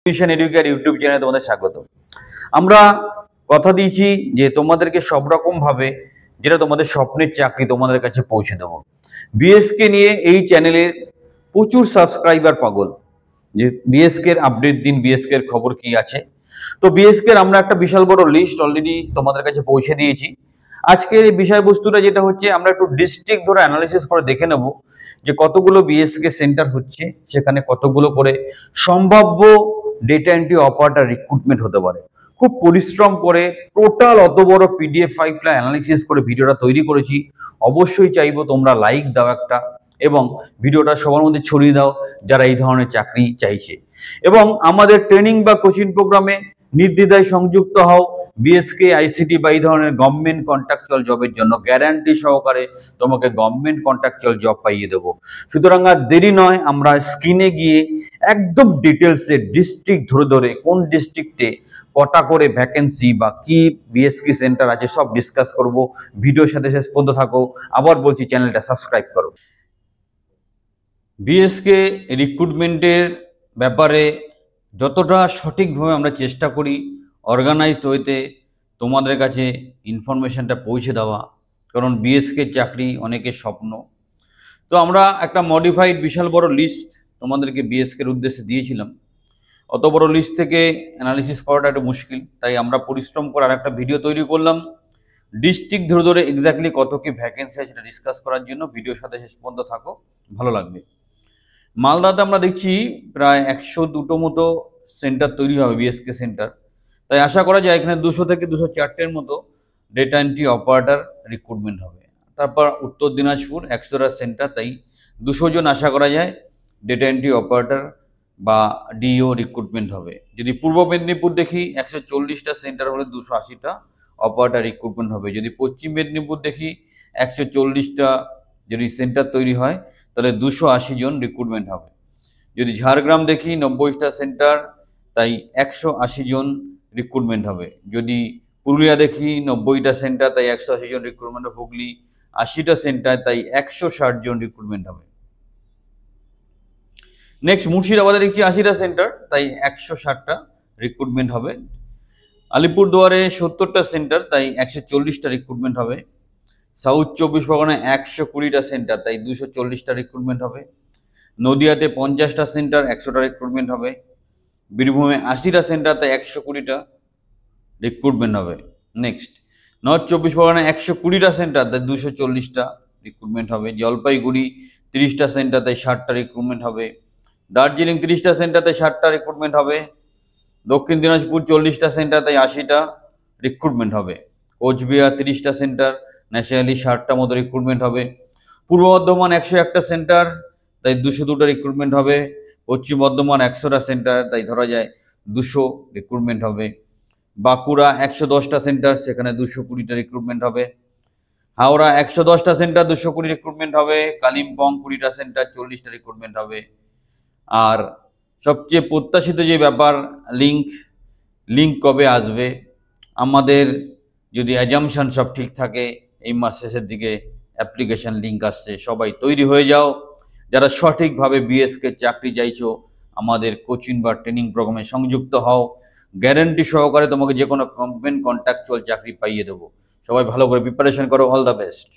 Mission educare YouTube চ্যানেলে তোমাদের স্বাগত। আমরা কথা দিয়েছি যে তোমাদেরকে সব রকম ভাবে যেটা তোমাদের স্বপ্নের চাকরি তোমাদের কাছে পৌঁছে দেবো। বিএসকে নিয়ে এই চ্যানেলের প্রচুর সাবস্ক্রাইবার পাগল যে বিএসকে এর আপডেট দিন, বিএসকে এর খবর কি আছে। তো বিএসকে এর আমরা একটা বিশাল বড় লিস্ট অলরেডি তোমাদের কাছে পৌঁছে দিয়েছি। আজকের এই বিষয়বস্তুটা যেটা হচ্ছে, আমরা একটু ডিস্ট্রিক্ট ধরে অ্যানালিসিস করে দেখে নেব যে কতগুলো বিএসকে সেন্টার হচ্ছে, সেখানে কতগুলো করে সম্ভাব্য ডেটা এন্ট্রি অপারেটর রিক্রুটমেন্ট হতে পারে। খুব পরিশ্রম করে টোটাল অত বড় পিডিএফ ফাইলটা অ্যানালিসিস করে ভিডিওটা তৈরি করেছি। অবশ্যই চাইবো তোমরা লাইক দাও একটা, এবং ভিডিওটা সবার মধ্যে ছড়িয়ে দাও যারা এই ধরনের চাকরি চাইছে। এবং আমাদের ট্রেনিং বা কোচিং প্রোগ্রামে নির্দ্বিধায় সংযুক্ত হও। বিএসকে আইসিটি বা এই ধরনের গভর্নমেন্ট কন্ট্রাকচুয়াল জবের জন্য গ্যারান্টি সহকারে তোমাকে গভর্নমেন্ট কন্ট্রাকচুয়াল জব পাইয়ে দেবো। সুতরাং আর দেরি নয়, আমরা স্ক্রিনে গিয়ে একদম ডিটেলসে ডিস্ট্রিক্ট ধরে ধরে কোন ডিস্ট্রিক্টে কটা করে ভ্যাকেন্সি বা কি বিএসকে সেন্টার আছে সব ডিসকাস করব। ভিডিওর সাথে শেষ পর্যন্ত থাকো। আবার বলছি, চ্যানেলটা সাবস্ক্রাইব করো। বিএসকে রিক্রুটমেন্টের ব্যাপারে যতটা সঠিকভাবে আমরা চেষ্টা করি অর্গানাইজ ওয়েতে তোমাদের কাছে ইনফরমেশনটা পৌঁছে দেওয়া, কারণ বিএসকে চাকরি অনেকের স্বপ্ন। তো আমরা একটা মডিফাইড বিশাল বড় লিস্ট তোমাদেরকে বিএসকের উদ্দেশ্যে দিয়েছিলাম। অত বড় লিস্ট থেকে অ্যানালিসিস করাটা একটু মুশকিল, তাই আমরা পরিশ্রম করে আর একটা ভিডিও তৈরি করলাম ডিস্ট্রিক্ট ধরে ধরে এক্স্যাক্টলি কত কি ভ্যাকেন্সি আছে সেটা ডিসকাস করার জন্য। ভিডিওর সাথে শেষ পর্যন্ত থাকো, ভালো লাগবে। মালদাতে আমরা দেখছি প্রায় 102টো মতো সেন্টার তৈরি হবে, বিএসকে সেন্টার। তাই আশা করা যায় এখানে 200 থেকে 204টের মতো ডেটা এন্ট্রি অপারেটর রিক্রুটমেন্ট হবে। তারপর উত্তর দিনাজপুর 100টা সেন্টার, তাই 200 জন আশা করা যায় ডেটা এন্ট্রি অপারেটর বা ডিও রিক্রুটমেন্ট হবে। যদি পূর্ব মেদিনীপুর দেখি 140টা সেন্টার হলে 280টা অপারেটর রিক্রুটমেন্ট হবে। যদি পশ্চিম মেদিনীপুর দেখি 140টা যদি সেন্টার তৈরি হয় তাহলে 280 জন রিক্রুটমেন্ট হবে। যদি ঝাড়গ্রাম দেখি 90টা সেন্টার, তাই 180 জন রিক্রুটমেন্ট হবে। যদি পুরুলিয়া দেখি 90টা সেন্টার, তাই 180 জন রিক্রুটমেন্ট হবে। হুগলি 80টা সেন্টার, তাই 160 জন রিক্রুটমেন্ট হবে। নেক্সট মুর্শিদাবাদে দেখছি 80টা সেন্টার, তাই 160টা রিক্রুটমেন্ট হবে। আলিপুরদুয়ারে 70টা সেন্টার, তাই 140টা রিক্রুটমেন্ট হবে। সাউথ 24 পরগনায় 120টা সেন্টার, তাই 240টা রিক্রুটমেন্ট হবে। নদিয়াতে 50টা সেন্টার, 100টা রিক্রুটমেন্ট হবে। বীরভূমে 80টা সেন্টার, তাই 120টা রিক্রুটমেন্ট হবে। নেক্সট নর্থ 24 পরগনায় 120টা সেন্টার, তাই 240টা রিক্রুটমেন্ট হবে। জলপাইগুড়ি 30টা সেন্টার, তাই 60টা রিক্রুটমেন্ট হবে। দার্জিলিং 30টা সেন্টার, তাই 60টা রিক্রুটমেন্ট হবে। দক্ষিণ দিনাজপুর 40টা সেন্টার, তাই 80টা রিক্রুটমেন্ট হবে। কোচবিহার 30টা সেন্টার, ন্যাশনালি 60টা মতো রিক্রুটমেন্ট হবে। পূর্ব বর্ধমান 101টা সেন্টার, তাই 202টা রিক্রুটমেন্ট হবে। পশ্চিম বর্ধমান 100টা সেন্টার, তাই ধরা যায় 200 রিক্রুটমেন্ট হবে। বাঁকুড়া 110টা সেন্টার, সেখানে 220টা রিক্রুটমেন্ট হবে। হাওড়া 110টা সেন্টার, 220 রিক্রুটমেন্ট হবে। কালিম্পং 20টা সেন্টার, 40টা রিক্রুটমেন্ট হবে। আর সবচেয়ে প্রত্যাশিত যে ব্যাপার, লিঙ্ক কবে আসবে? আমাদের যদি অ্যাজাম্পশন সব ঠিক থাকে এই মাস শেষের দিকে অ্যাপ্লিকেশন লিঙ্ক আসছে। সবাই তৈরি হয়ে যাও যারা সঠিকভাবে বিএসকে চাকরি চাইছো, আমাদের কোচিং বা ট্রেনিং প্রোগ্রামে সংযুক্ত হও। গ্যারান্টি সহকারে তোমাকে যে কোনো গভর্নমেন্ট কন্ট্রাকচুয়াল চাকরি পাইয়ে দেবো। সবাই ভালো করে প্রিপারেশন করো। All the best.